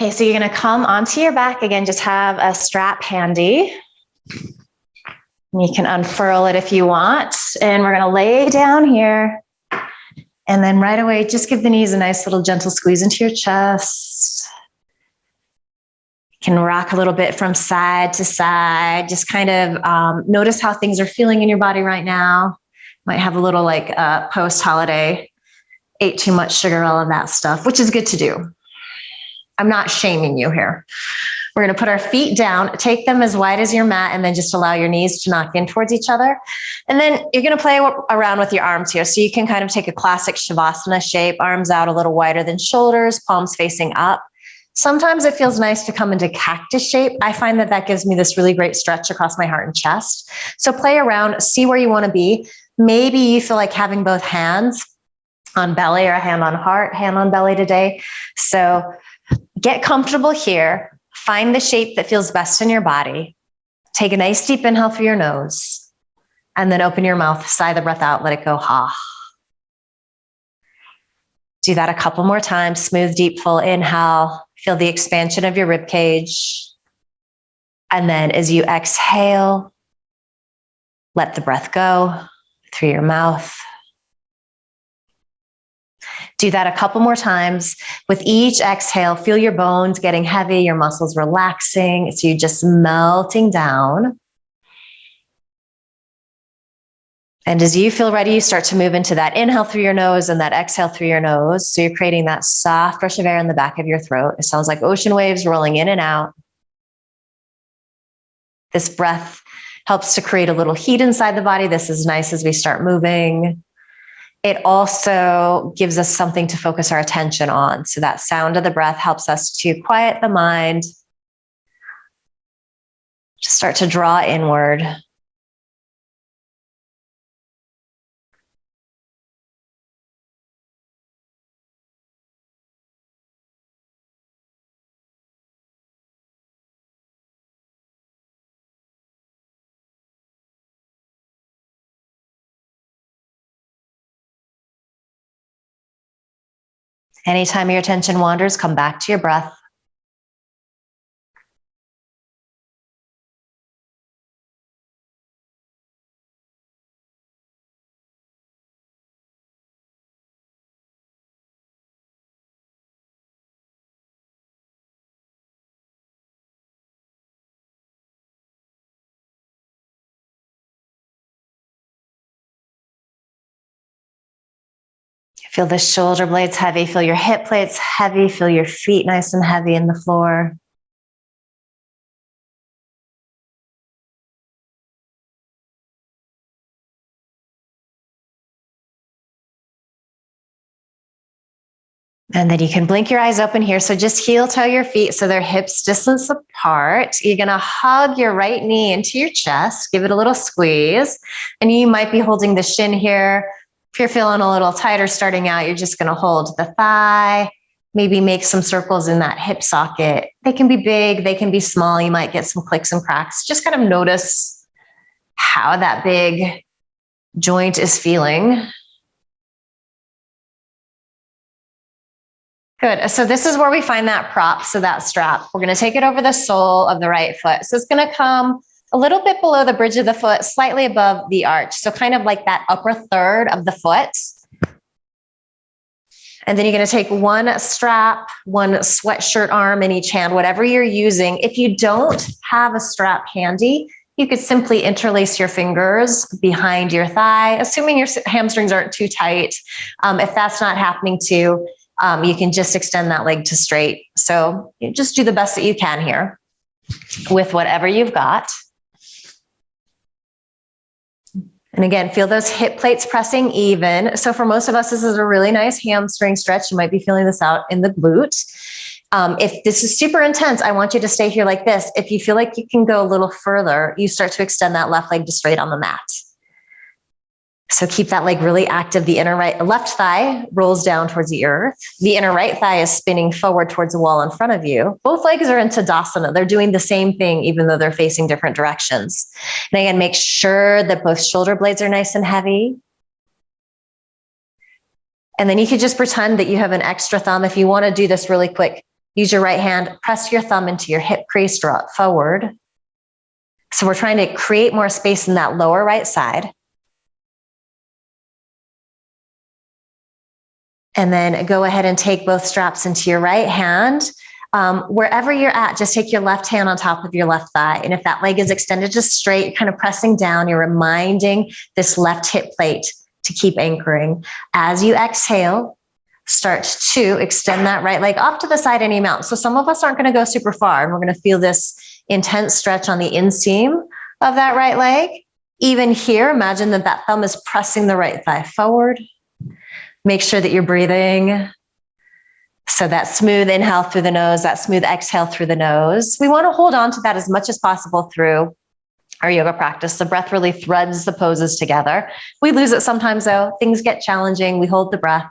Okay, so you're going to come onto your back again, just have a strap handy. You can unfurl it if you want. And we're going to lay down here. And then right away, just give the knees a nice little gentle squeeze into your chest. You can rock a little bit from side to side. Just kind of notice how things are feeling in your body right now. Might have a little like post-holiday, ate too much sugar, all of that stuff, which is good to do. I'm not shaming you here. We're going to put our feet down, take them as wide as your mat, and then just allow your knees to knock in towards each other. And then you're going to play around with your arms here. So you can kind of take a classic Shavasana shape, arms out a little wider than shoulders, palms facing up. Sometimes it feels nice to come into cactus shape. I find that that gives me this really great stretch across my heart and chest. So play around, see where you want to be. Maybe you feel like having both hands on belly or a hand on heart, hand on belly today. So get comfortable here. Find the shape that feels best in your body. Take a nice deep inhale through your nose and then open your mouth, sigh the breath out, let it go, ha. Do that a couple more times. Smooth, deep, full inhale. Feel the expansion of your rib cage. And then as you exhale, let the breath go through your mouth. Do that a couple more times. With each exhale, feel your bones getting heavy, your muscles relaxing. So you're just melting down. And as you feel ready, you start to move into that inhale through your nose and that exhale through your nose. So you're creating that soft rush of air in the back of your throat. It sounds like ocean waves rolling in and out. This breath helps to create a little heat inside the body. This is nice as we start moving. It also gives us something to focus our attention on. So that sound of the breath helps us to quiet the mind, just start to draw inward. Anytime your attention wanders, come back to your breath. Feel the shoulder blades heavy, feel your hip plates heavy, feel your feet nice and heavy in the floor. And then you can blink your eyes open here. So just heel toe your feet so they're hips distance apart. You're going to hug your right knee into your chest, give it a little squeeze. And you might be holding the shin here. If you're feeling a little tighter starting out, you're just going to hold the thigh, maybe make some circles in that hip socket. They can be big, they can be small. You might get some clicks and cracks. Just kind of notice how that big joint is feeling. Good. So this is where we find that prop, so that strap. We're going to take it over the sole of the right foot. So it's going to come a little bit below the bridge of the foot, slightly above the arch. So kind of like that upper third of the foot. And then you're going to take one strap, one sweatshirt arm in each hand, whatever you're using. If you don't have a strap handy, you could simply interlace your fingers behind your thigh, assuming your hamstrings aren't too tight. If that's not happening too, you can just extend that leg to straight. So you just do the best that you can here with whatever you've got. And again, feel those hip plates pressing even. So for most of us, this is a really nice hamstring stretch. You might be feeling this out in the glute. If this is super intense, I want you to stay here like this. If you feel like you can go a little further, you start to extend that left leg to straight on the mat. So keep that leg really active. The left thigh rolls down towards the earth. The inner right thigh is spinning forward towards the wall in front of you. Both legs are in Tadasana. They're doing the same thing, even though they're facing different directions. And again, make sure that both shoulder blades are nice and heavy. And then you could just pretend that you have an extra thumb. If you want to do this really quick, Use your right hand, press your thumb into your hip crease, draw it forward. So we're trying to create more space in that lower right side. And then go ahead and take both straps into your right hand. Wherever you're at, just take your left hand on top of your left thigh. And if that leg is extended just straight, you're kind of pressing down, you're reminding this left hip plate to keep anchoring. As you exhale, start to extend that right leg off to the side any amount. So some of us aren't going to go super far, and we're going to feel this intense stretch on the inseam of that right leg. Even here, imagine that that thumb is pressing the right thigh forward. Make sure that you're breathing. So that smooth inhale through the nose, that smooth exhale through the nose. We want to hold on to that as much as possible through our yoga practice. The breath really threads the poses together. We lose it sometimes though. Things get challenging. We hold the breath.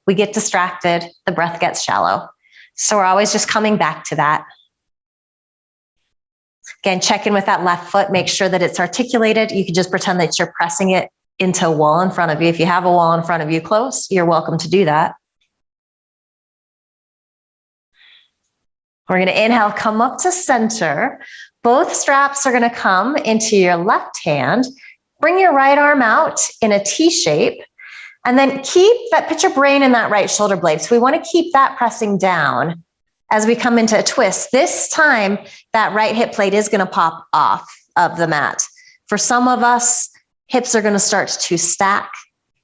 We get distracted. The breath gets shallow. So we're always just coming back to that. Again, check in with that left foot. Make sure that it's articulated. You can just pretend that you're pressing it into a wall in front of you. If you have a wall in front of you close, you're welcome to do that. We're going to inhale, come up to center. Both straps are going to come into your left hand. Bring your right arm out in a T shape. And then put your brain in that right shoulder blade. So we want to keep that pressing down as we come into a twist. This time, that right hip plate is going to pop off of the mat. For some of us, hips are going to start to stack.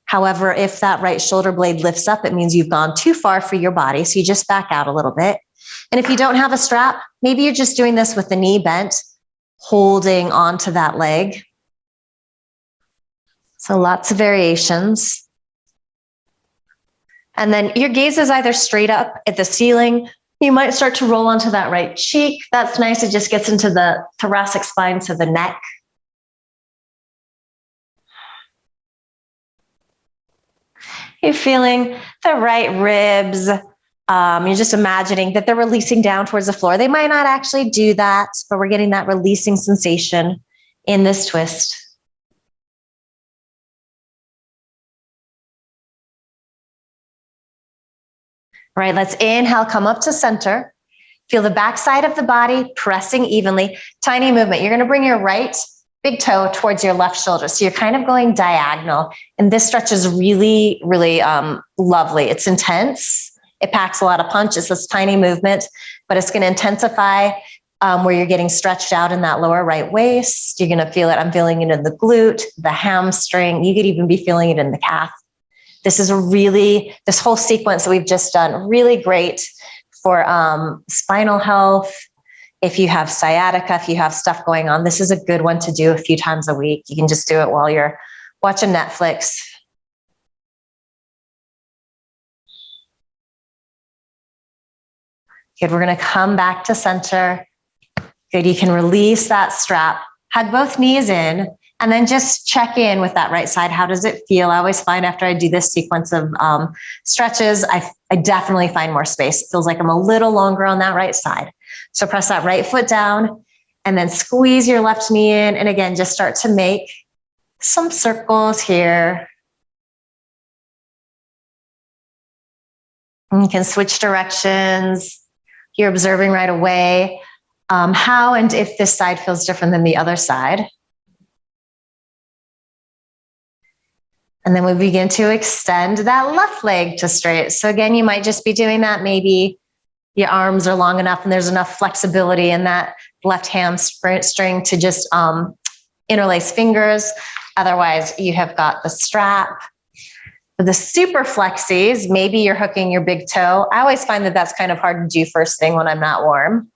However, if that right shoulder blade lifts up, it means you've gone too far for your body. So you just back out a little bit. And if you don't have a strap, maybe you're just doing this with the knee bent, holding onto that leg. So lots of variations. And then your gaze is either straight up at the ceiling. You might start to roll onto that right cheek. That's nice. It just gets into the thoracic spine, so the neck. You're feeling the right ribs. You're just imagining that they're releasing down towards the floor. They might not actually do that, but we're getting that releasing sensation in this twist. All right, let's inhale, come up to center. Feel the backside of the body pressing evenly. Tiny movement. You're going to bring your right big toe towards your left shoulder. So you're kind of going diagonal. And this stretch is really, really lovely. It's intense. It packs a lot of punch. It's this tiny movement, but it's going to intensify where you're getting stretched out in that lower right waist. You're going to feel it. I'm feeling it in the glute, the hamstring. You could even be feeling it in the calf. This is this whole sequence that we've just done, really great for spinal health. If you have sciatica, if you have stuff going on, this is a good one to do a few times a week. You can just do it while you're watching Netflix. Good, we're going to come back to center. Good, you can release that strap, hug both knees in, and then just check in with that right side. How does it feel? I always find after I do this sequence of stretches, I definitely find more space. It feels like I'm a little longer on that right side. So press that right foot down and then squeeze your left knee in. And again, just start to make some circles here. And you can switch directions. You're observing right away how and if this side feels different than the other side. And then we begin to extend that left leg to straight. So again, you might just be doing that. Maybe your arms are long enough and there's enough flexibility in that left hamstring to just interlace fingers. Otherwise, you have got the strap. For the super flexies, maybe you're hooking your big toe. I always find that that's kind of hard to do first thing when I'm not warm.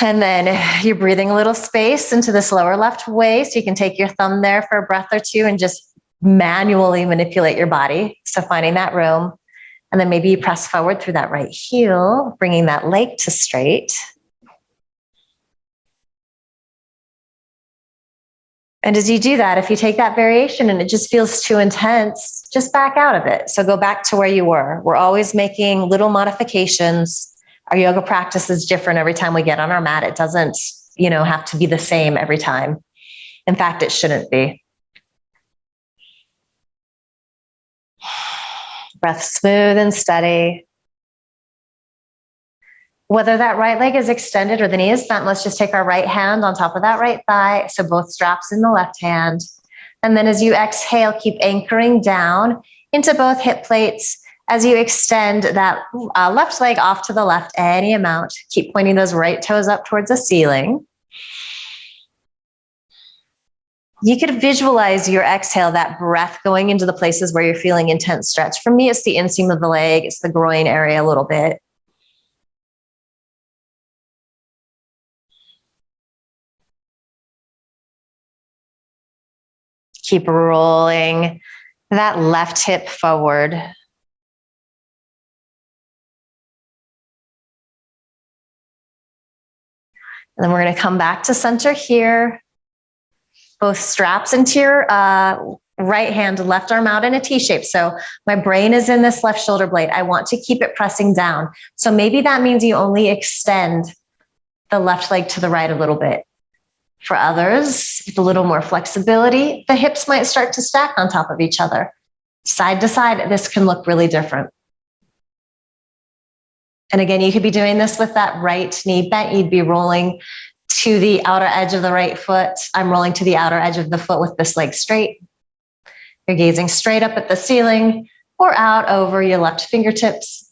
And then you're breathing a little space into this lower left waist. You can take your thumb there for a breath or two and just manually manipulate your body. So finding that room. And then maybe you press forward through that right heel, bringing that leg to straight. And as you do that, if you take that variation and it just feels too intense, just back out of it. So go back to where you were. We're always making little modifications. Our yoga practice is different every time we get on our mat. It doesn't, have to be the same every time. In fact, it shouldn't be. Breath smooth and steady. Whether that right leg is extended or the knee is bent, let's just take our right hand on top of that right thigh. So both straps in the left hand. And then as you exhale, keep anchoring down into both hip plates. As you extend that left leg off to the left, any amount, keep pointing those right toes up towards the ceiling. You could visualize your exhale, that breath going into the places where you're feeling intense stretch. For me, it's the inseam of the leg. It's the groin area a little bit. Keep rolling that left hip forward. And then we're going to come back to center here. Both straps into your right hand, left arm out in a T shape. So my brain is in this left shoulder blade. I want to keep it pressing down. So maybe that means you only extend the left leg to the right a little bit. For others, with a little more flexibility, the hips might start to stack on top of each other. Side to side, this can look really different. And again, you could be doing this with that right knee bent. You'd be rolling to the outer edge of the right foot. I'm rolling to the outer edge of the foot with this leg straight. You're gazing straight up at the ceiling or out over your left fingertips.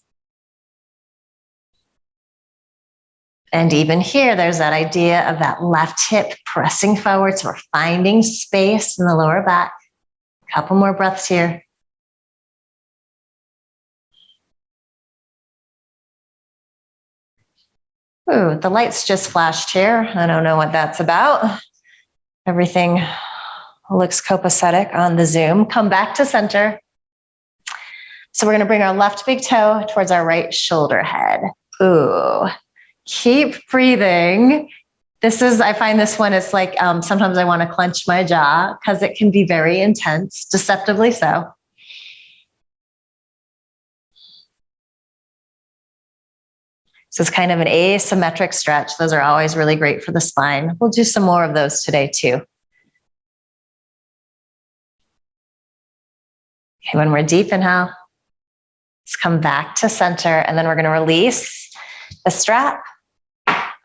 And even here, there's that idea of that left hip pressing forward. So we're finding space in the lower back. A couple more breaths here. Ooh, the lights just flashed here. I don't know what that's about. Everything looks copacetic on the Zoom. Come back to center. So we're going to bring our left big toe towards our right shoulder head. Ooh, keep breathing. I find this one, it's like sometimes I want to clench my jaw because it can be very intense, deceptively so. This is kind of an asymmetric stretch. Those are always really great for the spine. We'll do some more of those today too. Okay, when we're deep inhale, let's come back to center, and then we're going to release the strap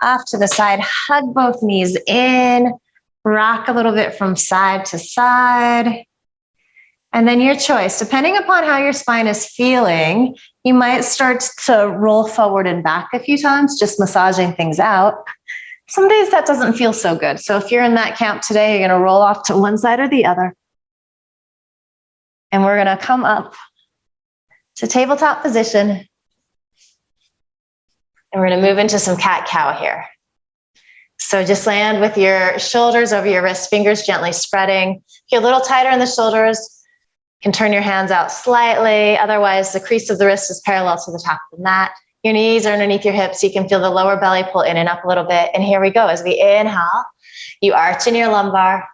off to the side, hug both knees in, rock a little bit from side to side. And then your choice, depending upon how your spine is feeling, you might start to roll forward and back a few times, just massaging things out. Some days that doesn't feel so good. So if you're in that camp today, you're going to roll off to one side or the other. And we're going to come up to tabletop position. And we're going to move into some cat-cow here. So just land with your shoulders over your wrist, fingers gently spreading. If you're a little tighter in the shoulders, you can turn your hands out slightly. Otherwise, the crease of the wrist is parallel to the top of the mat. Your knees are underneath your hips. So you can feel the lower belly pull in and up a little bit. And here we go. As we inhale, you arch in your lumbar.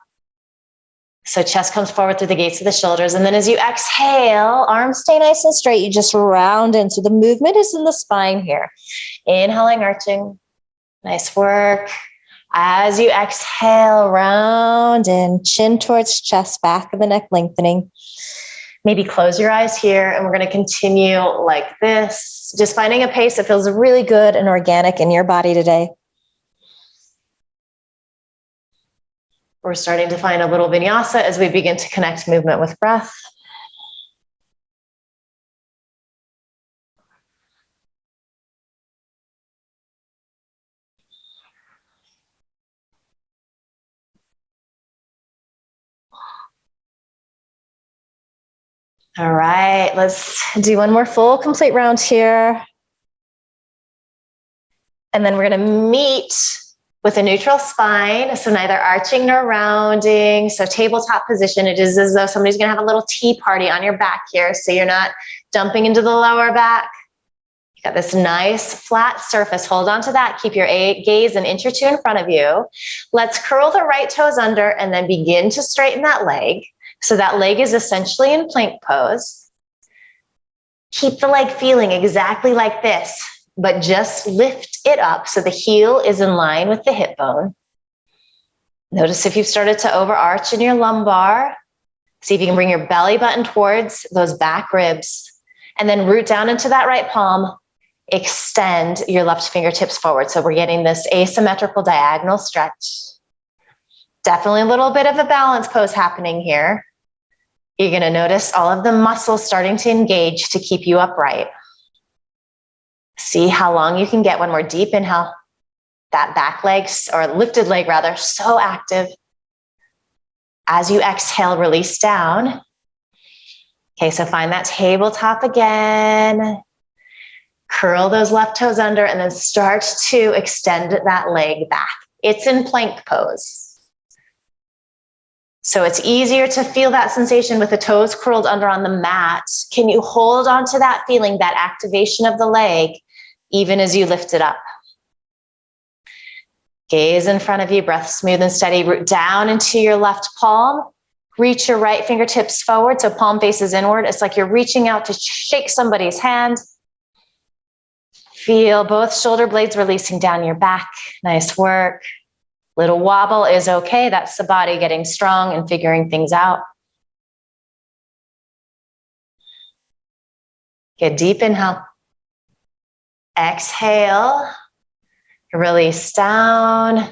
So chest comes forward through the gates of the shoulders. And then as you exhale, arms stay nice and straight. You just round in. So the movement is in the spine here. Inhaling, arching. Nice work. As you exhale, round in, chin towards chest, back of the neck lengthening. Maybe close your eyes here, and we're going to continue like this. Just finding a pace that feels really good and organic in your body today. We're starting to find a little vinyasa as we begin to connect movement with breath. All right, let's do one more full complete round here. And then we're going to meet with a neutral spine, so neither arching nor rounding. So tabletop position, it is as though somebody's going to have a little tea party on your back here, so you're not dumping into the lower back. You got this nice flat surface. Hold on to that. Keep your gaze an inch or two in front of you. Let's curl the right toes under and then begin to straighten that leg. So that leg is essentially in plank pose. Keep the leg feeling exactly like this, but just lift it up so the heel is in line with the hip bone. Notice if you've started to overarch in your lumbar. See if you can bring your belly button towards those back ribs, and then root down into that right palm. extend your left fingertips forward. So we're getting this asymmetrical diagonal stretch. Definitely a little bit of a balance pose happening here. You're going to notice all of the muscles starting to engage to keep you upright. See how long you can get one more deep inhale. That back leg, or lifted leg rather, so active. As you exhale, release down. Okay, so find that tabletop again. Curl those left toes under and then start to extend that leg back. It's in plank pose. So it's easier to feel that sensation with the toes curled under on the mat. Can you hold on to that feeling, that activation of the leg, even as you lift it up? Gaze in front of you, breath smooth and steady. Root down into your left palm. Reach your right fingertips forward so palm faces inward. It's like you're reaching out to shake somebody's hand. Feel both shoulder blades releasing down your back. Nice work. Little wobble is okay. That's the body getting strong and figuring things out. Good deep inhale. Exhale. Release down.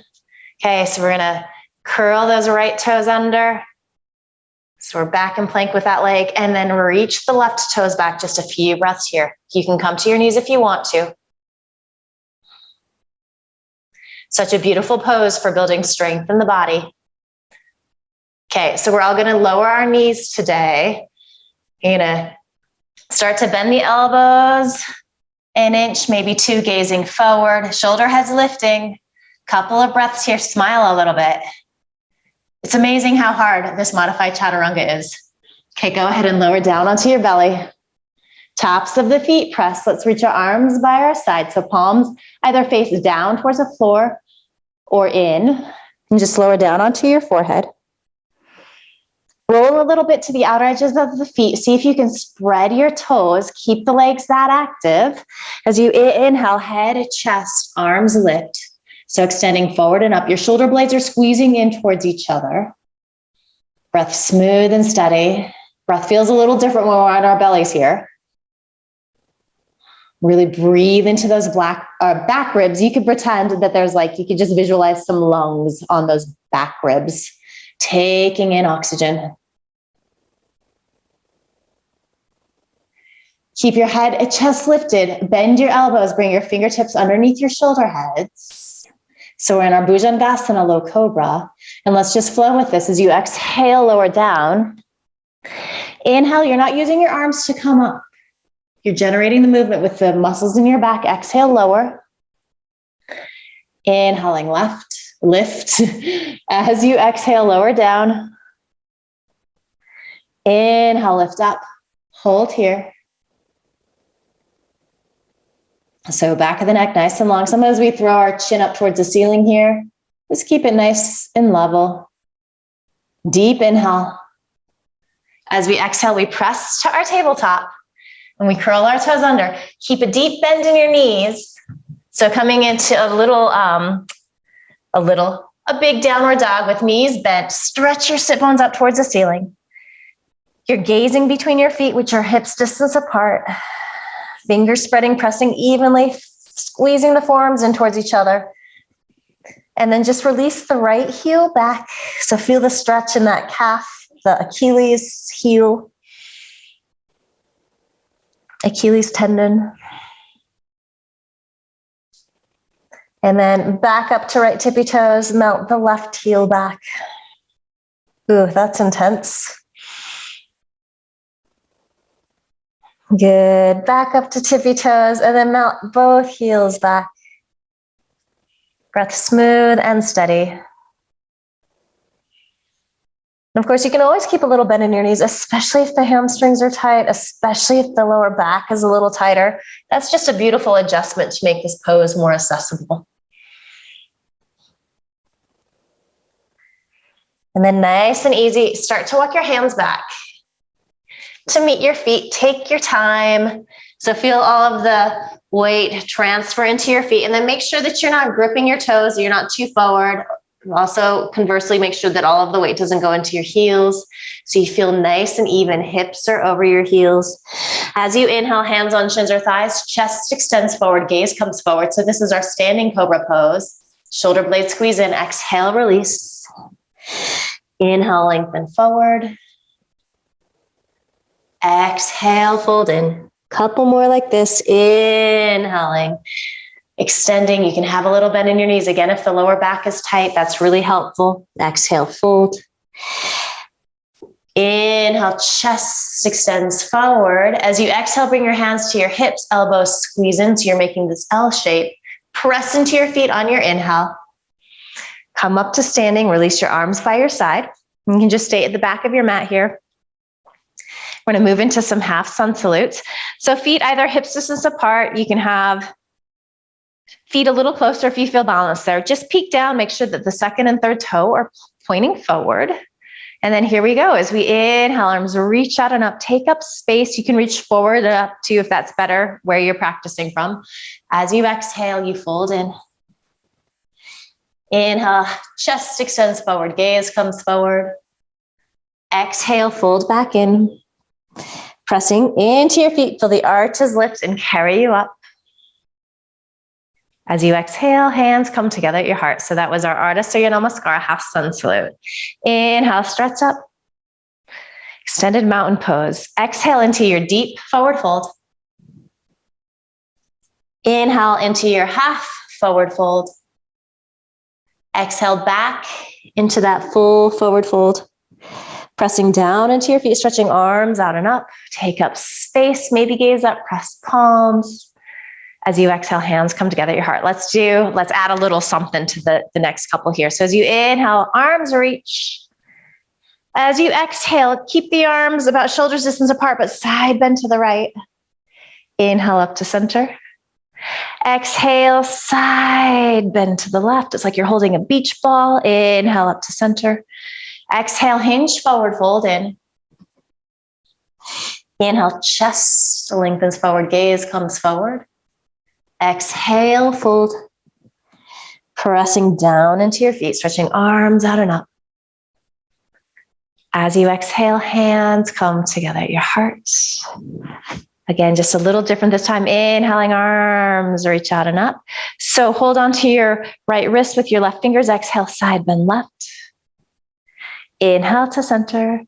Okay, so we're gonna curl those right toes under. So we're back in plank with that leg, and then reach the left toes back. Just a few breaths here. You can come to your knees if you want to. Such a beautiful pose for building strength in the body. Okay, so we're all gonna lower our knees today. You're gonna start to bend the elbows an inch, maybe two, gazing forward, shoulder heads lifting. Couple of breaths here, smile a little bit. It's amazing how hard this modified chaturanga is. Okay, go ahead and lower down onto your belly. Tops of the feet press. Let's reach our arms by our side. So palms either face down towards the floor or in. And just lower down onto your forehead. Roll a little bit to the outer edges of the feet. See if you can spread your toes. Keep the legs that active. As you inhale, head, chest, arms lift. So extending forward and up. Your shoulder blades are squeezing in towards each other. Breath smooth and steady. Breath feels a little different when we're on our bellies here. Really breathe into those back ribs. You could pretend that there's you could just visualize some lungs on those back ribs, taking in oxygen. Keep your head and chest lifted. Bend your elbows. Bring your fingertips underneath your shoulder heads. So we're in our Bujongasana Low Cobra. And let's just flow with this as you exhale, lower down. Inhale, you're not using your arms to come up. You're generating the movement with the muscles in your back. Exhale, lower. Inhaling left, lift. As you exhale, lower down. Inhale, lift up. Hold here. So back of the neck, nice and long. Sometimes we throw our chin up towards the ceiling here. Just keep it nice and level. Deep inhale. As we exhale, we press to our tabletop. And we curl our toes under. Keep a deep bend in your knees. So coming into a big downward dog with knees bent. Stretch your sit bones up towards the ceiling. You're gazing between your feet, which are hips distance apart. Fingers spreading, pressing evenly, squeezing the forearms in towards each other. And then just release the right heel back. So feel the stretch in that calf, the Achilles heel. Achilles tendon. And then back up to right tippy toes, melt the left heel back. Ooh, that's intense. Good. Back up to tippy toes and then melt both heels back. Breath smooth and steady. And of course, you can always keep a little bend in your knees, especially if the hamstrings are tight, especially if the lower back is a little tighter. That's just a beautiful adjustment to make this pose more accessible. And then nice and easy, start to walk your hands back to meet your feet. Take your time. So feel all of the weight transfer into your feet, and then make sure that you're not gripping your toes, you're not too forward. Also, conversely, make sure that all of the weight doesn't go into your heels. So you feel nice and even. Hips are over your heels. As you inhale, hands on shins or thighs, chest extends forward, gaze comes forward. So this is our standing cobra pose. Shoulder blades squeeze in, exhale, release. Inhale, lengthen forward. Exhale, fold in. Couple more like this, inhaling. Extending, you can have a little bend in your knees. Again, if the lower back is tight, that's really helpful. Exhale, fold. Inhale, chest extends forward. As you exhale, bring your hands to your hips, elbows squeeze in, so you're making this L shape. Press into your feet on your inhale. Come up to standing, release your arms by your side. You can just stay at the back of your mat here. We're gonna move into some half sun salutes. So feet either hips distance apart. You can have feet a little closer if you feel balanced there. Just peek down, make sure that the second and third toe are pointing forward. And then here we go. As we inhale, arms reach out and up, take up space. You can reach forward and up too if that's better where you're practicing from. As you exhale, you fold in. Inhale, chest extends forward, gaze comes forward. Exhale, fold back in. Pressing into your feet, feel the arches lift and carry you up. As you exhale, hands come together at your heart. So that was our Ardha Surya Namaskara, half sun salute. Inhale, stretch up. Extended mountain pose. Exhale into your deep forward fold. Inhale into your half forward fold. Exhale back into that full forward fold. Pressing down into your feet, stretching arms out and up. Take up space, maybe gaze up, press palms. As you exhale, hands come together at your heart. Let's add a little something to the next couple here. So as you inhale, arms reach. As you exhale, keep the arms about shoulders distance apart, but side bend to the right. Inhale up to center. Exhale, side bend to the left. It's like you're holding a beach ball. Inhale up to center. Exhale, hinge forward, fold in. Inhale, chest lengthens forward, gaze comes forward. Exhale, fold. Pressing down into your feet, stretching arms out and up. As you exhale, hands come together at your heart. Again, just a little different this time. Inhaling, arms reach out and up. So hold on to your right wrist with your left fingers. Exhale, side bend left. Inhale to center.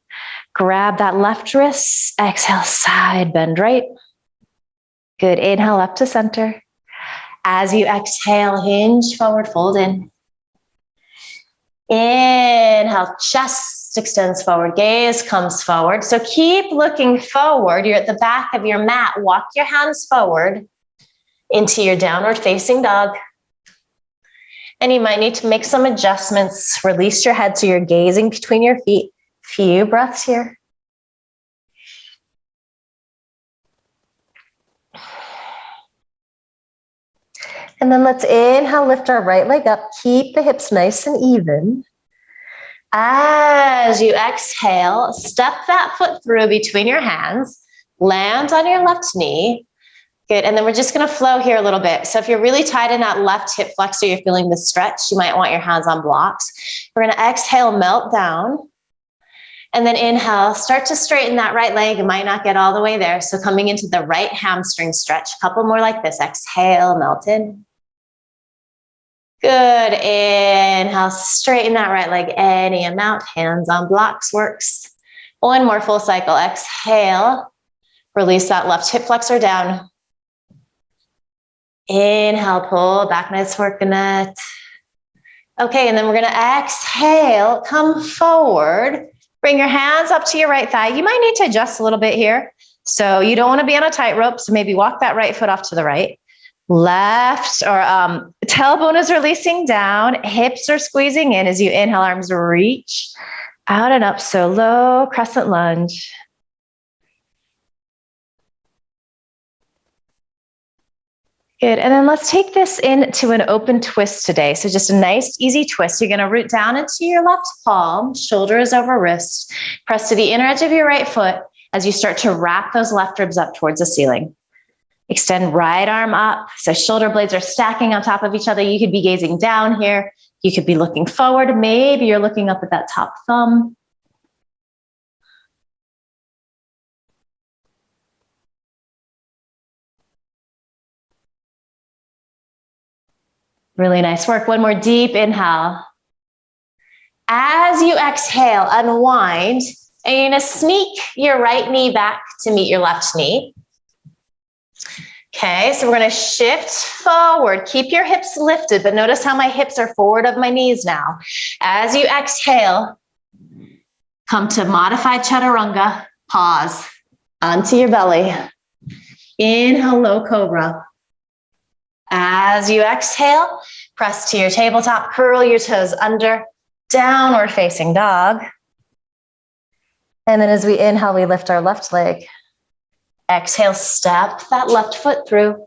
Grab that left wrist. Exhale, side bend right. Good. Inhale up to center. As you exhale, hinge forward, fold in. Inhale, chest extends forward, gaze comes forward. So keep looking forward. You're at the back of your mat. Walk your hands forward into your downward facing dog. And you might need to make some adjustments. Release your head so you're gazing between your feet. Few breaths here. And then let's inhale, lift our right leg up. Keep the hips nice and even. As you exhale, step that foot through between your hands. Land on your left knee. Good. And then we're just going to flow here a little bit. So if you're really tight in that left hip flexor, you're feeling the stretch, you might want your hands on blocks. We're going to exhale, melt down. And then inhale, start to straighten that right leg. You might not get all the way there. So coming into the right hamstring stretch. A couple more like this. Exhale, melt in. Good. Inhale, straighten that right leg any amount. Hands on blocks works. One more full cycle. Exhale. Release that left hip flexor down. Inhale, pull back. Nice work, Annette. Okay, and then we're going to exhale. Come forward. Bring your hands up to your right thigh. You might need to adjust a little bit here. So you don't want to be on a tightrope. So maybe walk that right foot off to the right. Left or tailbone is releasing down. Hips are squeezing in as you inhale, arms reach out and up. So low crescent lunge. Good. And then let's take this into an open twist today. So just a nice, easy twist. You're going to root down into your left palm, shoulders over wrist. Press to the inner edge of your right foot as you start to wrap those left ribs up towards the ceiling. Extend right arm up. So shoulder blades are stacking on top of each other. You could be gazing down here. You could be looking forward. Maybe you're looking up at that top thumb. Really nice work. One more deep inhale. As you exhale, unwind, and you're gonna sneak your right knee back to meet your left knee. Okay, so we're gonna shift forward. Keep your hips lifted, but notice how my hips are forward of my knees now. As you exhale, come to modified chaturanga, pause, onto your belly. Inhale, low cobra. As you exhale, press to your tabletop, curl your toes under, downward facing dog. And then as we inhale, we lift our left leg. Exhale, step that left foot through,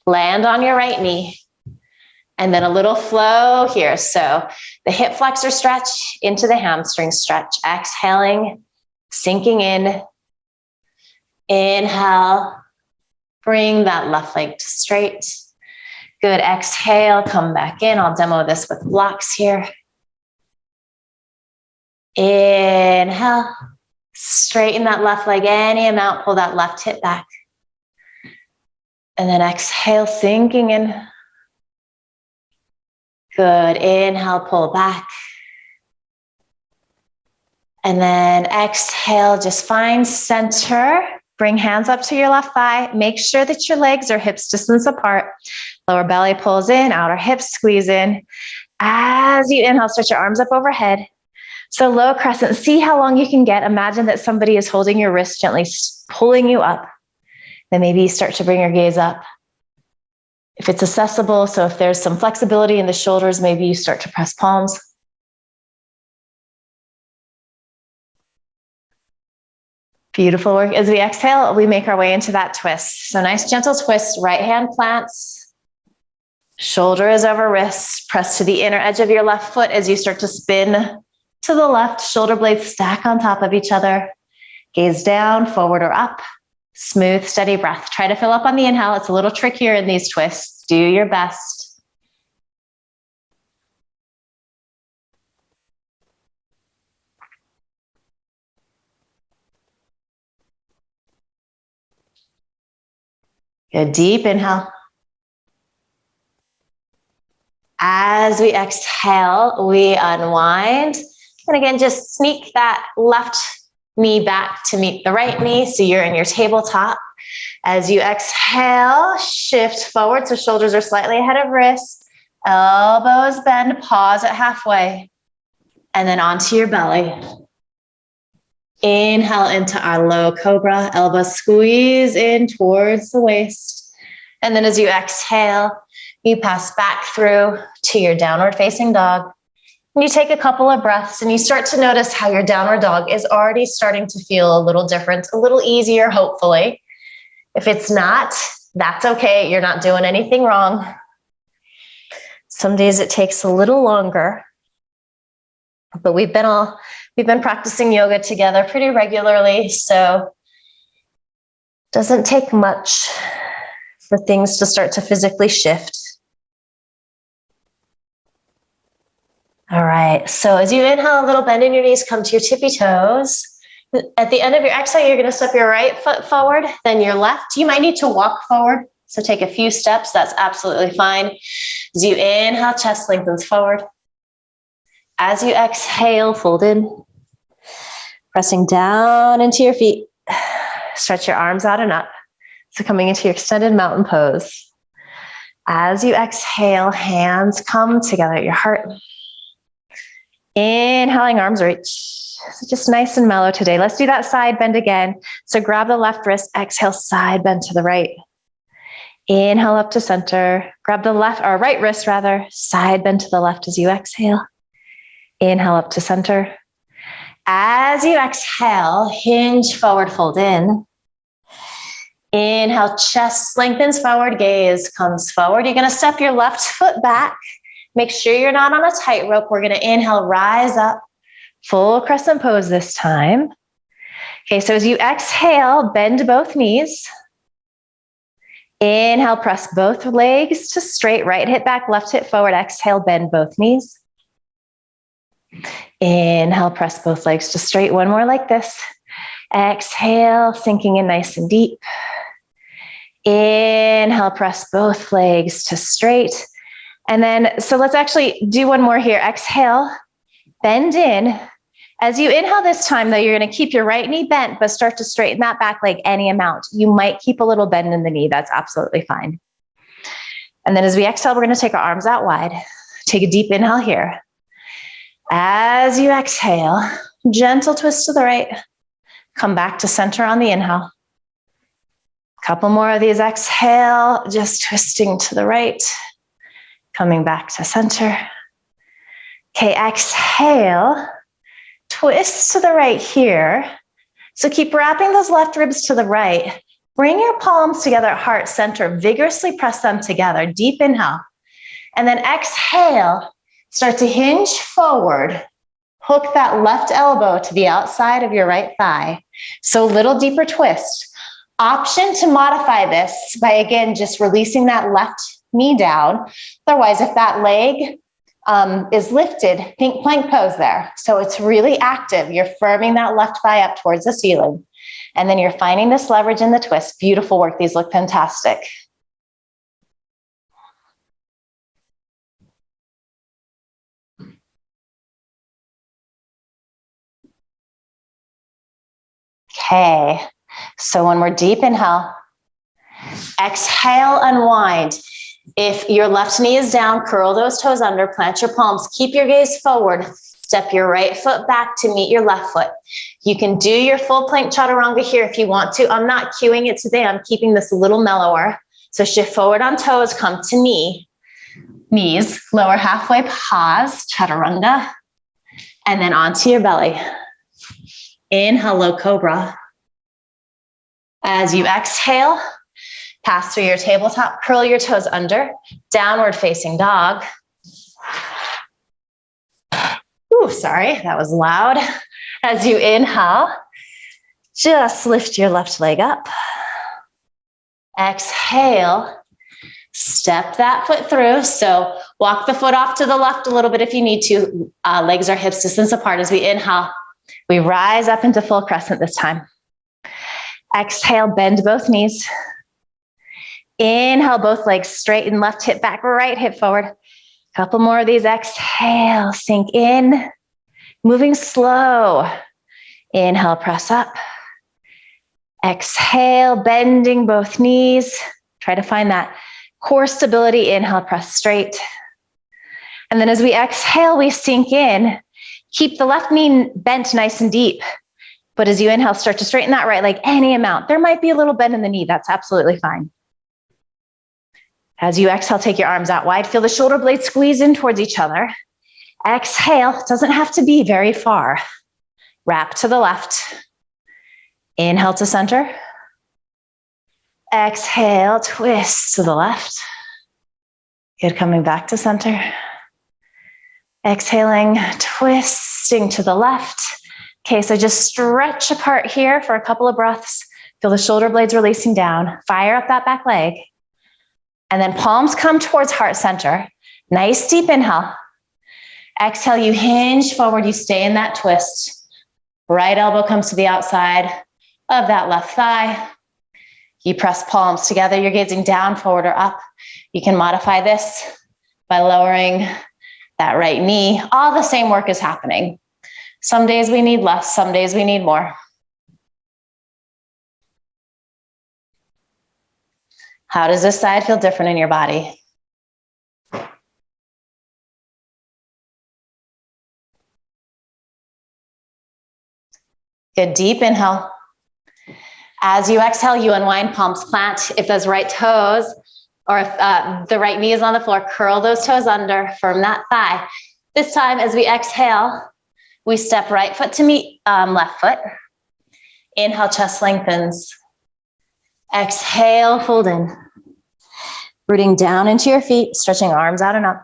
land on your right knee. And then a little flow here. So the hip flexor stretch into the hamstring stretch. Exhaling, sinking in. Inhale, bring that left leg to straight. Good, exhale, come back in. I'll demo this with blocks here. Inhale, straighten that left leg any amount, pull that left hip back. And then exhale, sinking in. Good, inhale, pull back. And then exhale, just find center. Bring hands up to your left thigh. Make sure that your legs are hips distance apart. Lower belly pulls in, outer hips squeeze in. As you inhale, stretch your arms up overhead. So low crescent, see how long you can get. Imagine that somebody is holding your wrist, gently pulling you up. Then maybe you start to bring your gaze up. If it's accessible, so if there's some flexibility in the shoulders, maybe you start to press palms. Beautiful work. As we exhale, we make our way into that twist. So nice gentle twist, right hand plants. Shoulder is over wrist. Press to the inner edge of your left foot as you start to spin to the left. Shoulder blades stack on top of each other. Gaze down, forward or up. Smooth, steady breath. Try to fill up on the inhale. It's a little trickier in these twists. Do your best. Good, deep inhale. As we exhale, we unwind. And again, just sneak that left knee back to meet the right knee. So you're in your tabletop. As you exhale, shift forward. So shoulders are slightly ahead of wrists. Elbows bend, pause at halfway. And then onto your belly. Inhale into our low cobra. Elbows squeeze in towards the waist. And then as you exhale, you pass back through to your downward facing dog. And you take a couple of breaths and you start to notice how your downward dog is already starting to feel a little different, a little easier, hopefully. If it's not, that's okay. You're not doing anything wrong. Some days it takes a little longer, but we've been practicing yoga together pretty regularly, so it doesn't take much for things to start to physically shift. All right, so as you inhale, a little bend in your knees, come to your tippy toes. At the end of your exhale, you're gonna step your right foot forward, then your left. You might need to walk forward, so take a few steps, that's absolutely fine. As you inhale, chest lengthens forward. As you exhale, fold in. Pressing down into your feet. Stretch your arms out and up. So coming into your extended mountain pose. As you exhale, hands come together at your heart. Inhaling, arms reach. So just nice and mellow today. Let's do that side bend again. So grab the left wrist, exhale, side bend to the right. Inhale up to center. Grab the left or right wrist rather, side bend to the left as you exhale. Inhale up to center. As you exhale, hinge forward, fold in. Inhale, chest lengthens forward, gaze comes forward. You're gonna step your left foot back. Make sure you're not on a tightrope. We're gonna inhale, rise up, full crescent pose this time. Okay, so as you exhale, bend both knees. Inhale, press both legs to straight, right hip back, left hip forward. Exhale, bend both knees. Inhale, press both legs to straight. One more like this. Exhale, sinking in nice and deep. Inhale, press both legs to straight. And then, so let's actually do one more here. Exhale, bend in. As you inhale this time, though, you're going to keep your right knee bent, but start to straighten that back leg any amount. You might keep a little bend in the knee. That's absolutely fine. And then as we exhale, we're going to take our arms out wide. Take a deep inhale here. As you exhale, gentle twist to the right. Come back to center on the inhale. Couple more of these. Exhale, just twisting to the right. Coming back to center. Okay, exhale. Twist to the right here. So keep wrapping those left ribs to the right. Bring your palms together at heart center. Vigorously press them together. Deep inhale. And then exhale. Start to hinge forward. Hook that left elbow to the outside of your right thigh. So a little deeper twist. Option to modify this by, again, just releasing that left knee down. Otherwise, if that leg is lifted, think plank pose there. So it's really active. You're firming that left thigh up towards the ceiling. And then you're finding this leverage in the twist. Beautiful work. These look fantastic. Okay. So one more deep inhale. Exhale, unwind. If your left knee is down, curl those toes under, plant your palms, keep your gaze forward, step your right foot back to meet your left foot. You can do your full plank chaturanga here if you want to. I'm not cueing it today. I'm keeping this a little mellower. So shift forward on toes, come to knee, knees, lower halfway, pause, chaturanga, and then onto your belly. Inhale, low cobra. As you exhale, pass through your tabletop, curl your toes under, downward facing dog. Ooh, sorry, that was loud. As you inhale, just lift your left leg up. Exhale, step that foot through. So walk the foot off to the left a little bit if you need to. Legs are hips distance apart. As we inhale, we rise up into full crescent this time. Exhale, bend both knees. Inhale, both legs straighten, left hip back, right hip forward. Couple more of these. Exhale, sink in. Moving slow. Inhale, press up. Exhale, bending both knees. Try to find that core stability. Inhale, press straight. And then as we exhale, we sink in. Keep the left knee bent nice and deep. But as you inhale, start to straighten that right leg any amount. There might be a little bend in the knee. That's absolutely fine. As you exhale, take your arms out wide. Feel the shoulder blades squeeze in towards each other. Exhale. It doesn't have to be very far. Wrap to the left. Inhale to center. Exhale, twist to the left. Good, coming back to center. Exhaling, twisting to the left. Okay, so just stretch apart here for a couple of breaths. Feel the shoulder blades releasing down. Fire up that back leg. And then palms come towards heart center. Nice deep inhale. Exhale, you hinge forward. You stay in that twist. Right elbow comes to the outside of that left thigh. You press palms together. You're gazing down, forward, or up. You can modify this by lowering that right knee. All the same work is happening. Some days we need less. Some days we need more. How does this side feel different in your body? Good, deep inhale. As you exhale, you unwind, palms plant. If those right toes or if the right knee is on the floor, curl those toes under, firm that thigh. This time, as we exhale, we step right foot to meet left foot. Inhale, chest lengthens. Exhale, fold in. Rooting down into your feet, stretching arms out and up.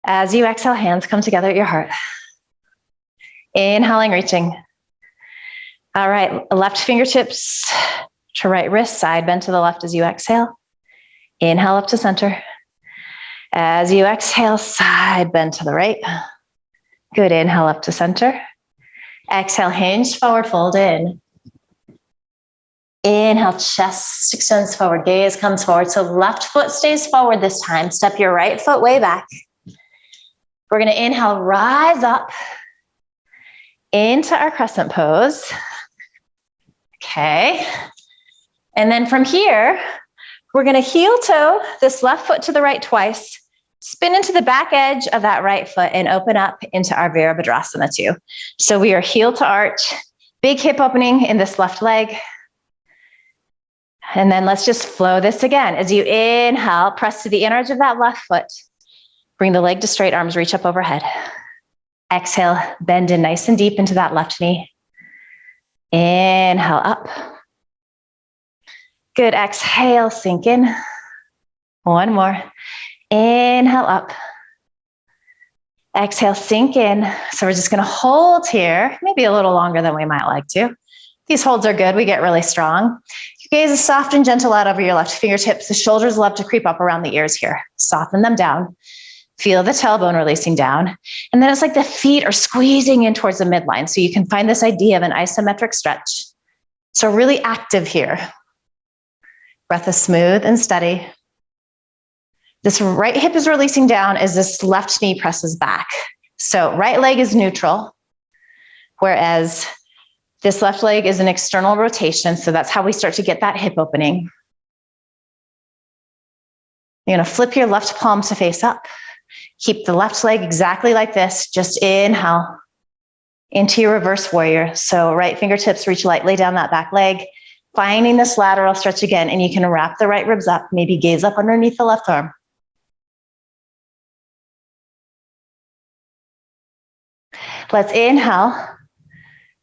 As you exhale, hands come together at your heart. Inhaling, reaching. All right, left fingertips to right wrist, side bend to the left as you exhale. Inhale up to center. As you exhale, side bend to the right. Good, inhale up to center. Exhale, hinge forward, fold in. Inhale, chest extends forward, gaze comes forward. So left foot stays forward this time. Step your right foot way back. We're going to inhale, rise up into our crescent pose. Okay. And then from here, we're going to heel toe this left foot to the right twice, spin into the back edge of that right foot and open up into our Virabhadrasana 2. So we are heel to arch, big hip opening in this left leg. And then let's just flow this again. As you inhale, press to the inner edge of that left foot. Bring the leg to straight, arms reach up overhead. Exhale, bend in nice and deep into that left knee. Inhale up. Good, exhale, sink in. One more. Inhale up. Exhale, sink in. So we're just gonna hold here, maybe a little longer than we might like to. These holds are good, we get really strong. Your gaze is soft and gentle out over your left fingertips. The shoulders love to creep up around the ears here. Soften them down. Feel the tailbone releasing down. And then it's like the feet are squeezing in towards the midline. So you can find this idea of an isometric stretch. So really active here. Breath is smooth and steady. This right hip is releasing down as this left knee presses back. So right leg is neutral, whereas this left leg is an external rotation. So that's how we start to get that hip opening. You're gonna flip your left palm to face up. Keep the left leg exactly like this. Just inhale into your reverse warrior. So right fingertips reach lightly down that back leg, finding this lateral stretch again. And you can wrap the right ribs up, maybe gaze up underneath the left arm. Let's inhale.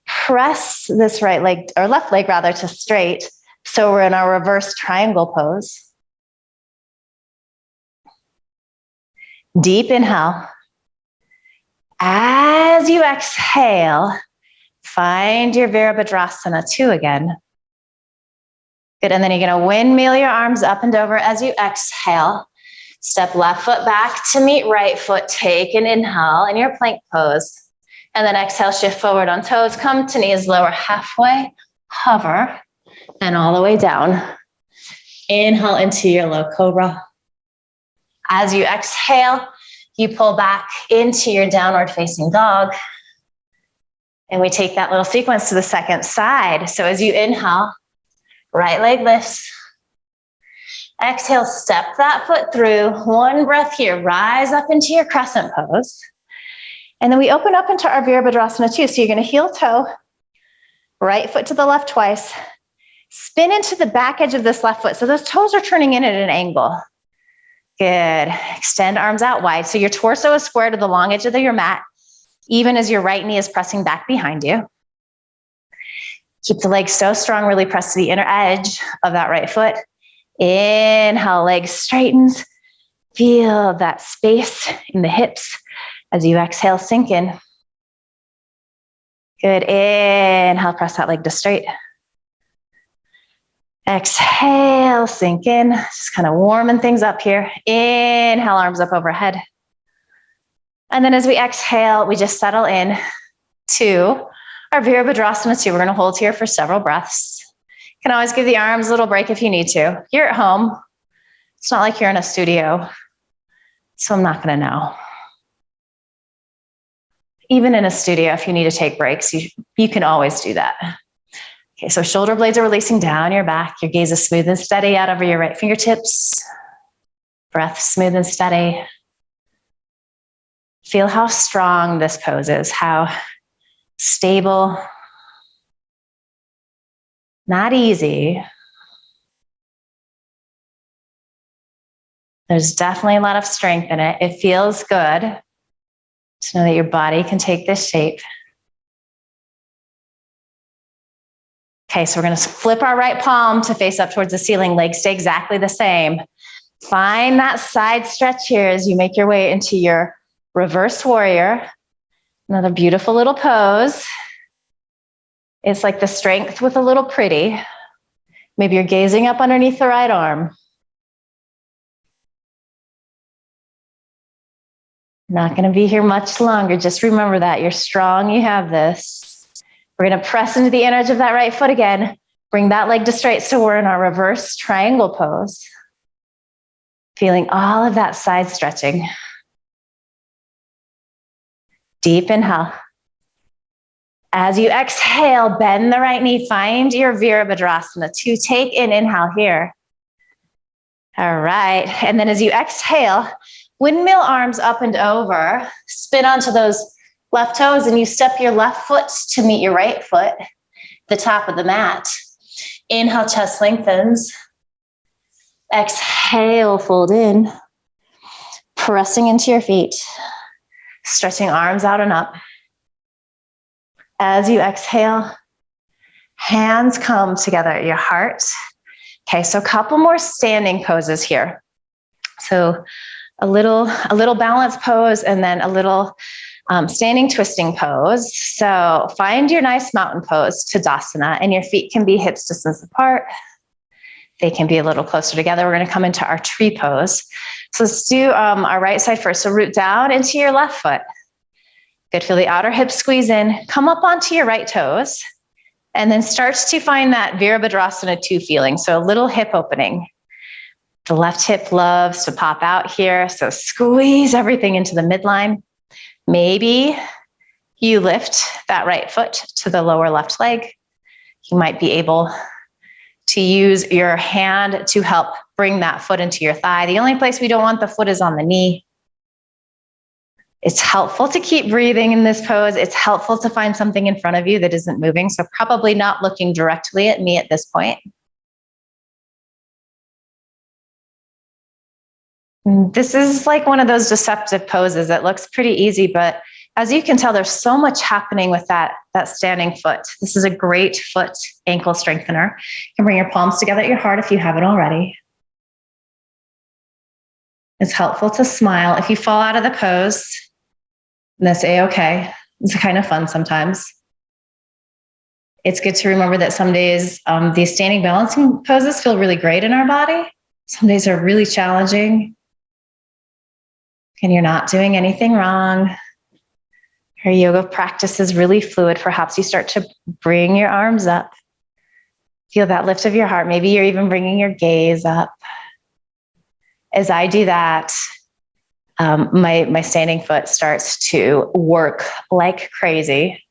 Press this right leg, or left leg rather, to straight. So we're in our reverse triangle pose. Deep inhale. As you exhale, find your Virabhadrasana 2 again. Good, and then you're gonna windmill your arms up and over as you exhale. Step left foot back to meet right foot. Take an inhale in your plank pose. And then exhale, shift forward on toes, come to knees, lower halfway, hover, and all the way down. Inhale into your low cobra. As you exhale, you pull back into your downward facing dog. And we take that little sequence to the second side. So as you inhale, right leg lifts. Exhale, step that foot through. One breath here, rise up into your crescent pose. And then we open up into our Virabhadrasana 2. So you're gonna heel toe, right foot to the left twice, spin into the back edge of this left foot. So those toes are turning in at an angle. Good, extend arms out wide. So your torso is square to the long edge of your mat, even as your right knee is pressing back behind you. Keep the legs so strong, really press to the inner edge of that right foot. Inhale, leg straightens. Feel that space in the hips. As you exhale, sink in. Good, inhale, press that leg to straight. Exhale, sink in. Just kind of warming things up here. Inhale, arms up overhead. And then as we exhale, we just settle in to our Virabhadrasana 2. We're gonna hold here for several breaths. You can always give the arms a little break if you need to. You're at home. It's not like you're in a studio, so I'm not gonna know. Even in a studio, if you need to take breaks, you can always do that. Okay, so shoulder blades are releasing down your back. Your gaze is smooth and steady out over your right fingertips. Breath smooth and steady. Feel how strong this pose is, how stable. Not easy. There's definitely a lot of strength in it. It feels good to know that your body can take this shape. Okay, so we're gonna flip our right palm to face up towards the ceiling. Legs stay exactly the same. Find that side stretch here as you make your way into your reverse warrior. Another beautiful little pose. It's like the strength with a little pretty. Maybe you're gazing up underneath the right arm. Not gonna be here much longer. Just remember that you're strong, you have this. We're gonna press into the inner edge of that right foot again. Bring that leg to straight, so we're in our reverse triangle pose. Feeling all of that side stretching. Deep inhale. As you exhale, bend the right knee, find your Virabhadrasana to take in inhale here. All right, and then as you exhale, windmill arms up and over, spin onto those left toes, and you step your left foot to meet your right foot, the top of the mat. Inhale, chest lengthens. Exhale, fold in. Pressing into your feet. Stretching arms out and up. As you exhale, hands come together at your heart. Okay, so a couple more standing poses here. So a little balance pose and then a little standing twisting pose. So find your nice mountain pose, Tadasana, and your feet can be hips distance apart. They can be a little closer together. We're going to come into our tree pose. So let's do our right side first. So root down into your left foot. Good, feel the outer hips squeeze in. Come up onto your right toes. And then start to find that Virabhadrasana 2 feeling. So a little hip opening. The left hip loves to pop out here. So squeeze everything into the midline. Maybe you lift that right foot to the lower left leg. You might be able to use your hand to help bring that foot into your thigh. The only place we don't want the foot is on the knee. It's helpful to keep breathing in this pose. It's helpful to find something in front of you that isn't moving. So probably not looking directly at me at this point. This is like one of those deceptive poses that looks pretty easy, but as you can tell, there's so much happening with that standing foot. This is a great foot ankle strengthener. You can bring your palms together at your heart if you haven't already. It's helpful to smile. If you fall out of the pose, that's a-okay. It's kind of fun sometimes. It's good to remember that some days these standing balancing poses feel really great in our body. Some days are really challenging. And you're not doing anything wrong. Your yoga practice is really fluid. Perhaps you start to bring your arms up. Feel that lift of your heart. Maybe you're even bringing your gaze up. As I do that, my standing foot starts to work like crazy.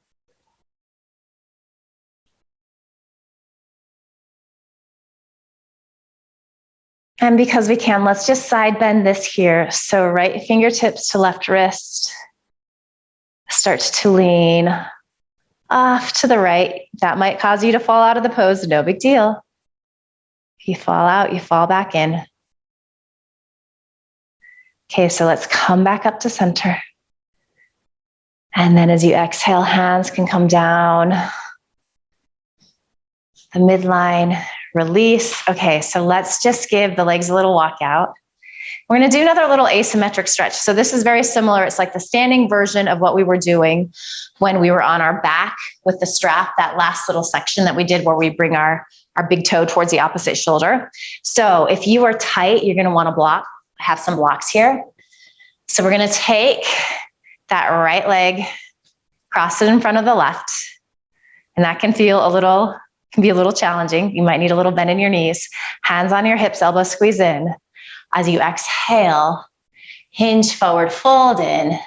And because we can, let's just side bend this here. So right fingertips to left wrist. Start to lean off to the right. That might cause you to fall out of the pose. No big deal. If you fall out, you fall back in. Okay, so let's come back up to center. And then as you exhale, hands can come down. The midline, release. Okay, so let's just give the legs a little walk out. We're going to do another little asymmetric stretch. So this is very similar. It's like the standing version of what we were doing when we were on our back with the strap, that last little section that we did where we bring our big toe towards the opposite shoulder. So if you are tight, you're going to want to have some blocks here. So we're going to take that right leg, cross it in front of the left. And that can be a little challenging. You might need a little bend in your knees. Hands on your hips, elbows squeeze in. As you exhale, hinge forward, fold in.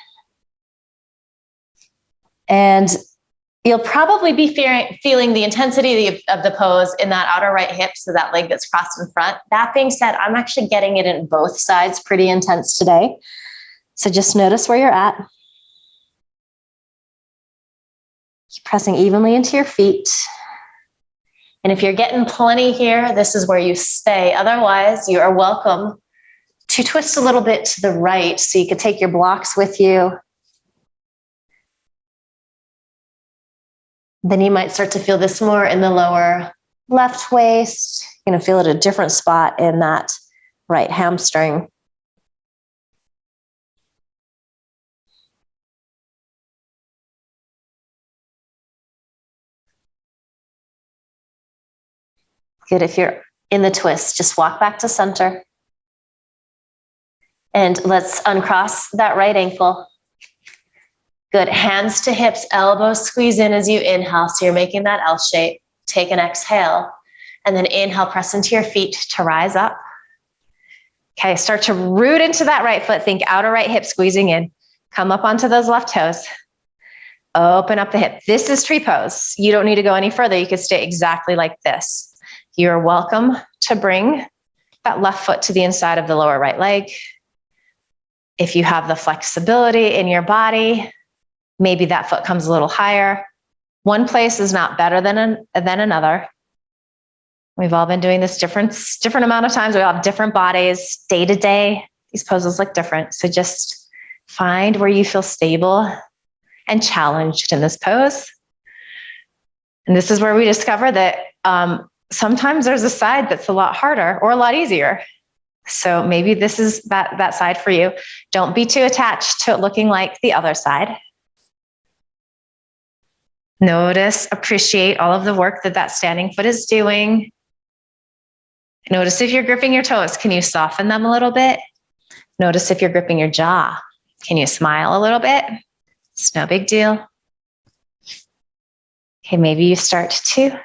And you'll probably be feeling the intensity of the pose in that outer right hip, so that leg that's crossed in front. That being said, I'm actually getting it in both sides pretty intense today. So just notice where you're at. Keep pressing evenly into your feet. And if you're getting plenty here, this is where you stay. Otherwise, you are welcome to twist a little bit to the right so you can take your blocks with you. Then you might start to feel this more in the lower left waist. You're going to feel it at a different spot in that right hamstring. Good. If you're in the twist, just walk back to center. And let's uncross that right ankle. Good. Hands to hips, elbows squeeze in as you inhale. So you're making that L shape. Take an exhale. And then inhale, press into your feet to rise up. Okay, start to root into that right foot. Think outer right hip squeezing in. Come up onto those left toes. Open up the hip. This is tree pose. You don't need to go any further. You can stay exactly like this. You're welcome to bring that left foot to the inside of the lower right leg. If you have the flexibility in your body, maybe that foot comes a little higher. One place is not better than another. We've all been doing this different amount of times. We all have different bodies day to day. These poses look different. So just find where you feel stable and challenged in this pose. And this is where we discover that sometimes there's a side that's a lot harder or a lot easier. So maybe this is that side for you. Don't be too attached to it looking like the other side. Notice, appreciate all of the work that standing foot is doing. Notice if you're gripping your toes, can you soften them a little bit? Notice if you're gripping your jaw, can you smile a little bit? It's no big deal. Okay, maybe you start to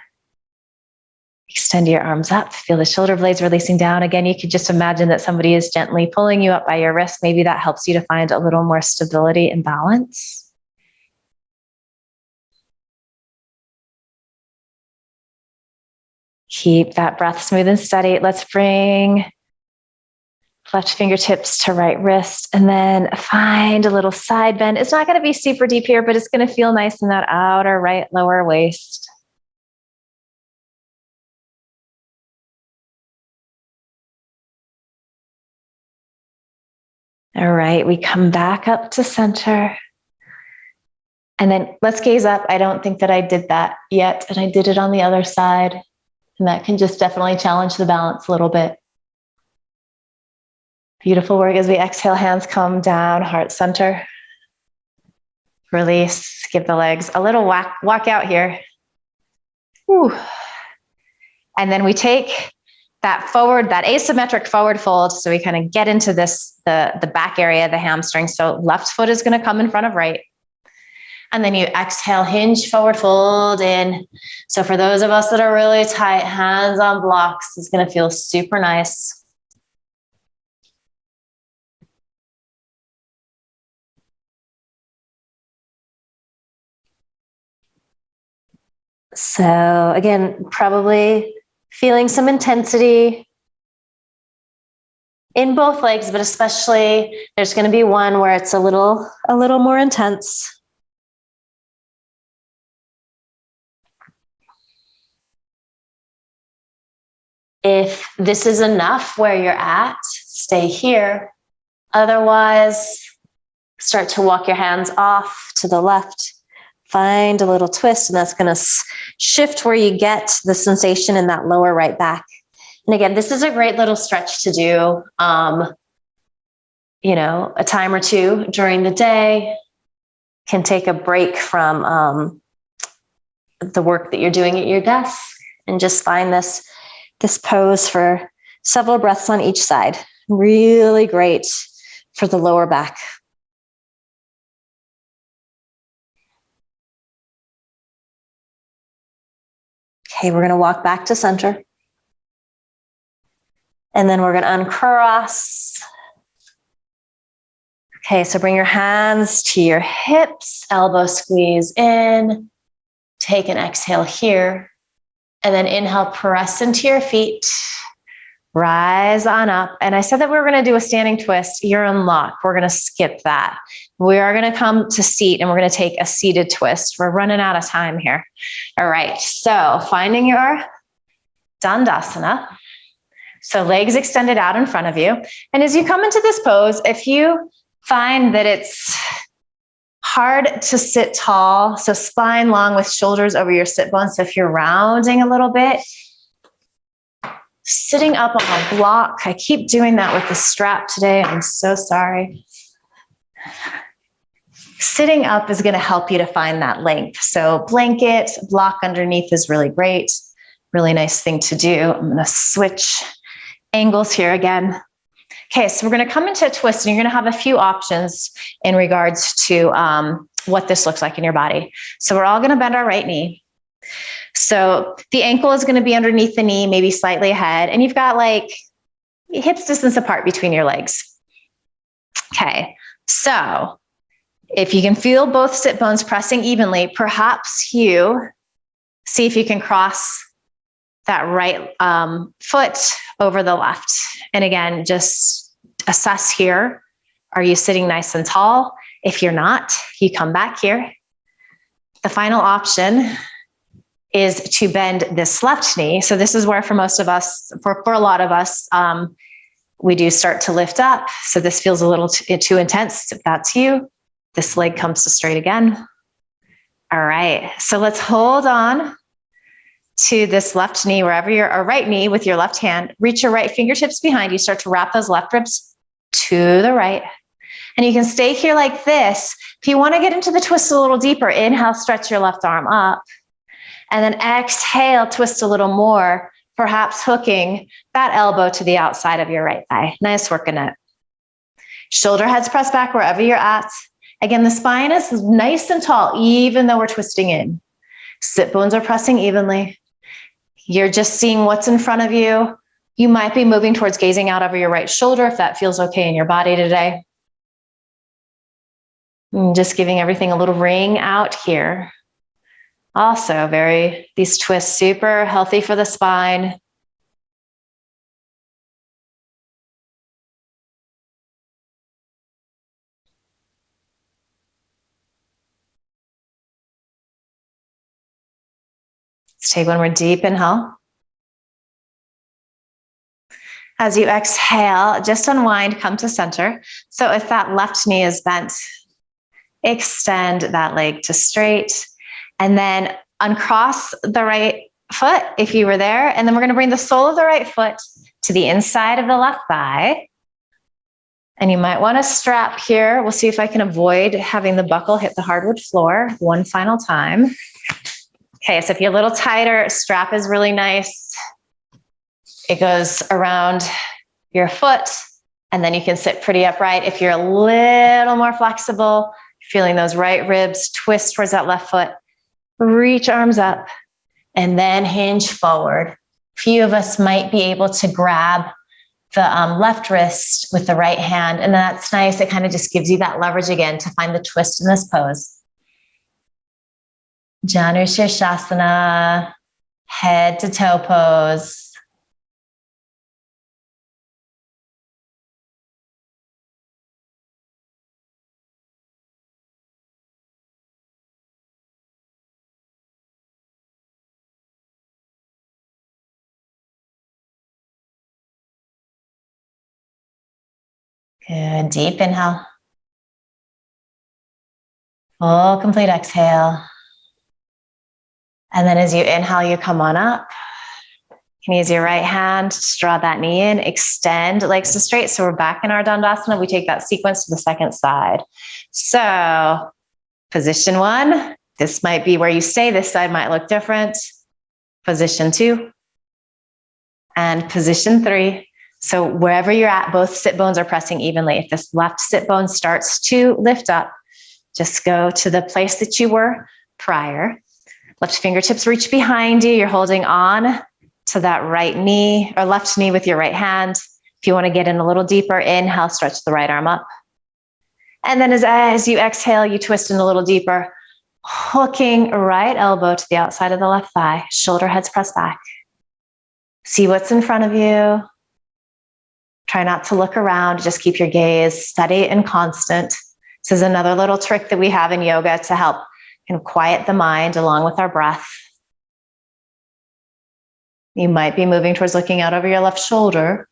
extend your arms up, feel the shoulder blades releasing down. Again, you could just imagine that somebody is gently pulling you up by your wrist. Maybe that helps you to find a little more stability and balance. Keep that breath smooth and steady. Let's bring left fingertips to right wrist and then find a little side bend. It's not going to be super deep here, but it's going to feel nice in that outer right lower waist. All right, we come back up to center. And then let's gaze up. I don't think that I did that yet, and I did it on the other side. And that can just definitely challenge the balance a little bit. Beautiful work as we exhale, hands come down, heart center. Release, give the legs a little walk out here. Whew. And then we take that forward, that asymmetric forward fold. So we kind of get into this, the back area, the hamstring. So left foot is going to come in front of right. And then you exhale, hinge, forward fold in. So for those of us that are really tight, hands on blocks, it's going to feel super nice. So again, probably feeling some intensity in both legs, but especially there's going to be one where it's a little more intense. If this is enough where you're at, stay here. Otherwise, start to walk your hands off to the left. Find a little twist, and that's going to shift where you get the sensation in that lower right back. And again, this is a great little stretch to do, a time or two during the day. Can take a break from the work that you're doing at your desk and just find this pose for several breaths on each side. Really great for the lower back. Okay, we're going to walk back to center. And then we're going to uncross. Okay, so bring your hands to your hips, elbow squeeze in. Take an exhale here. And then inhale, press into your feet. Rise on up. And I said that we were going to do a standing twist. You're in lock. We're going to skip that. We are going to come to seat and we're going to take a seated twist. We're running out of time here. All right. So finding your Dandasana. So legs extended out in front of you. And as you come into this pose, if you find that it's hard to sit tall, so spine long with shoulders over your sit bones. So if you're rounding a little bit, sitting up on a block. I keep doing that with the strap today. I'm so sorry. Sitting up is going to help you to find that length. So blanket, block underneath is really great. Really nice thing to do. I'm going to switch angles here again. Okay, so we're going to come into a twist and you're going to have a few options in regards to what this looks like in your body. So we're all going to bend our right knee. So the ankle is going to be underneath the knee, maybe slightly ahead. And you've got like hips distance apart between your legs. Okay. So if you can feel both sit bones pressing evenly, perhaps you see if you can cross that right foot over the left. And again, just assess here. Are you sitting nice and tall? If you're not, you come back here. The final option is to bend this left knee. So this is where for most of us, for a lot of us, we do start to lift up. So this feels a little too intense. If that's you, this leg comes to straight again. All right, so let's hold on to this left knee, wherever you're, or right knee with your left hand. Reach your right fingertips behind you. Start to wrap those left ribs to the right. And you can stay here like this. If you want to get into the twist a little deeper, inhale, stretch your left arm up. And then exhale, twist a little more, perhaps hooking that elbow to the outside of your right thigh. Nice work, Annette. Shoulder heads press back wherever you're at. Again, the spine is nice and tall, even though we're twisting in. Sit bones are pressing evenly. You're just seeing what's in front of you. You might be moving towards gazing out over your right shoulder if that feels okay in your body today. And just giving everything a little ring out here. Also, these twists super healthy for the spine. Let's take one more deep inhale. As you exhale, just unwind, come to center. So if that left knee is bent, extend that leg to straight, and then uncross the right foot if you were there. And then we're going to bring the sole of the right foot to the inside of the left thigh. And you might want to strap here. We'll see if I can avoid having the buckle hit the hardwood floor one final time. Okay, so if you're a little tighter, strap is really nice. It goes around your foot, and then you can sit pretty upright. If you're a little more flexible, feeling those right ribs twist towards that left foot, reach arms up, and then hinge forward. Few of us might be able to grab the left wrist with the right hand, and that's nice. It kind of just gives you that leverage again to find the twist in this pose. Shavasana, head to toe pose. Good, deep inhale. Full complete exhale. And then as you inhale, you come on up. You can use your right hand to draw that knee in, extend legs to straight. So we're back in our Dandasana. We take that sequence to the second side. So position one, this might be where you stay. This side might look different. Position two and position three. So wherever you're at, both sit bones are pressing evenly. If this left sit bone starts to lift up, just go to the place that you were prior. Left fingertips reach behind you. You're holding on to that right knee or left knee with your right hand. If you want to get in a little deeper, inhale, stretch the right arm up. And then as you exhale, you twist in a little deeper, hooking right elbow to the outside of the left thigh. Shoulder heads press back. See what's in front of you. Try not to look around. Just keep your gaze steady and constant. This is another little trick that we have in yoga to help kind of quiet the mind along with our breath. You might be moving towards looking out over your left shoulder.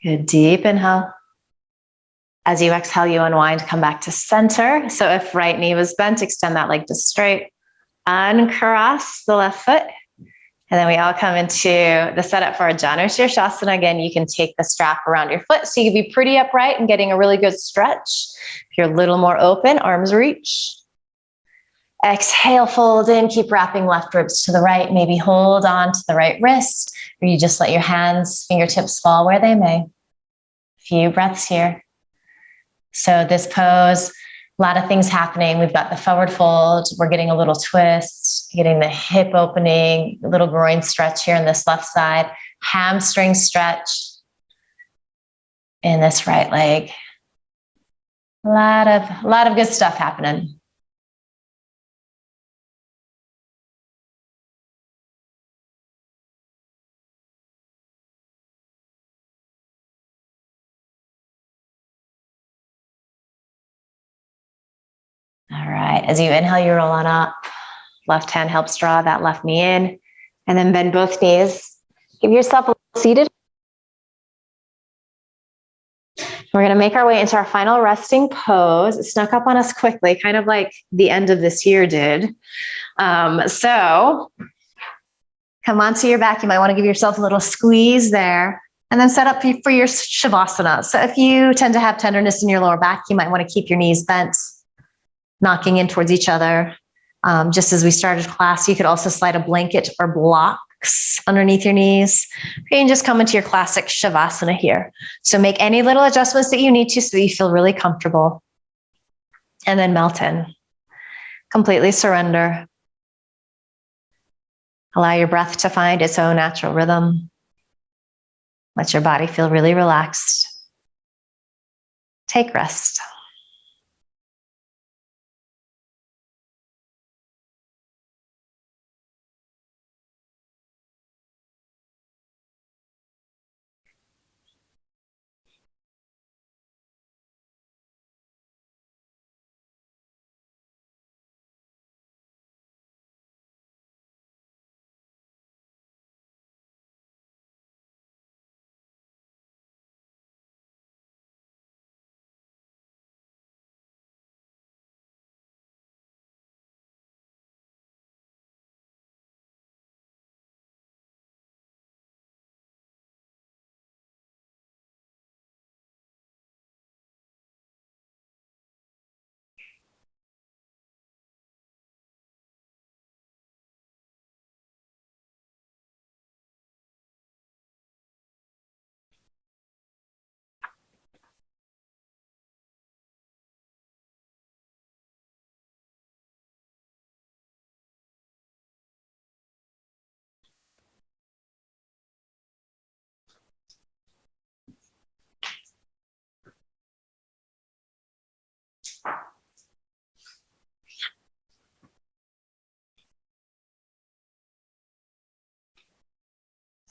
Good, deep inhale. As you exhale, you unwind, come back to center. So if right knee was bent, extend that leg to straight. Uncross the left foot. And then we all come into the setup for our Shirshasana. Again, you can take the strap around your foot so you can be pretty upright and getting a really good stretch. If you're a little more open, arms reach. Exhale, fold in, keep wrapping left ribs to the right. Maybe hold on to the right wrist, or you just let your hands, fingertips fall where they may. Few breaths here. So this pose, a lot of things happening. We've got the forward fold. We're getting a little twist, getting the hip opening, a little groin stretch here on this left side, hamstring stretch in this right leg. A lot of good stuff happening. All right, as you inhale, you roll on up. Left hand helps draw that left knee in. And then bend both knees. Give yourself a little seated. We're gonna make our way into our final resting pose. It snuck up on us quickly, kind of like the end of this year did. So come onto your back. You might wanna give yourself a little squeeze there. And then set up for your Shavasana. So if you tend to have tenderness in your lower back, you might wanna keep your knees bent, knocking in towards each other. Just as we started class, you could also slide a blanket or blocks underneath your knees. You can just come into your classic Shavasana here. So make any little adjustments that you need to so that you feel really comfortable. And then melt in. Completely surrender. Allow your breath to find its own natural rhythm. Let your body feel really relaxed. Take rest.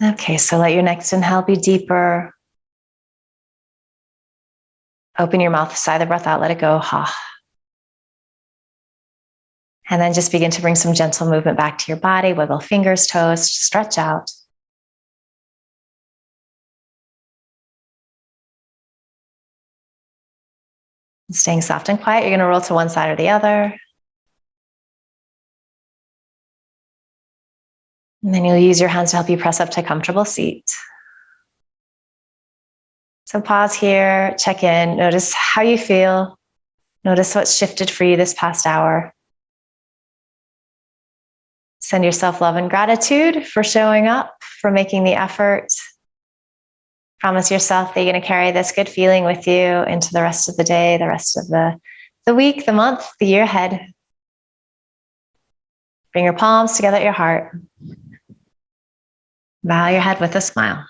Okay, so let your next inhale be deeper. Open your mouth, sigh the breath out, let it go. Ha. And then just begin to bring some gentle movement back to your body. Wiggle fingers, toes, stretch out. Staying soft and quiet, you're going to roll to one side or the other. And then you'll use your hands to help you press up to a comfortable seat. So pause here, check in, notice how you feel. Notice what's shifted for you this past hour. Send yourself love and gratitude for showing up, for making the effort. Promise yourself that you're going to carry this good feeling with you into the rest of the day, the rest of the week, the month, the year ahead. Bring your palms together at your heart. Bow your head with a smile.